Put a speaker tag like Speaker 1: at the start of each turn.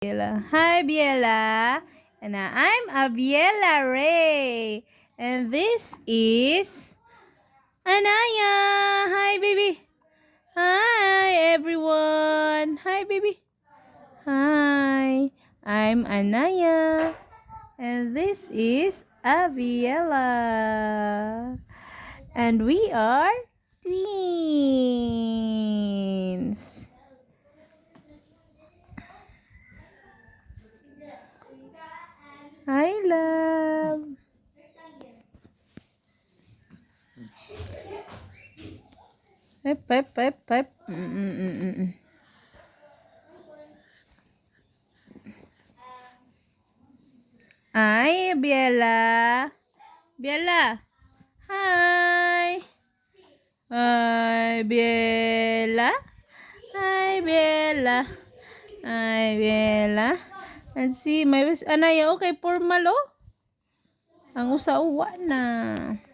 Speaker 1: Biella. Hi, Biella. And I'm Abiela Ray. And this is Anaya. Hi, baby. Hi, everyone. Hi, baby. Hi. I'm Anaya. And this is Abiela. And we are twins. Hi, love. Pep, pep, pep, pep. Hi, Biella. Biella. Hi. Hi, Biella. Hi, Biella. Hi, Biella. Let's see, may Anaya, okay, formal, oh. Ang usa uwa na.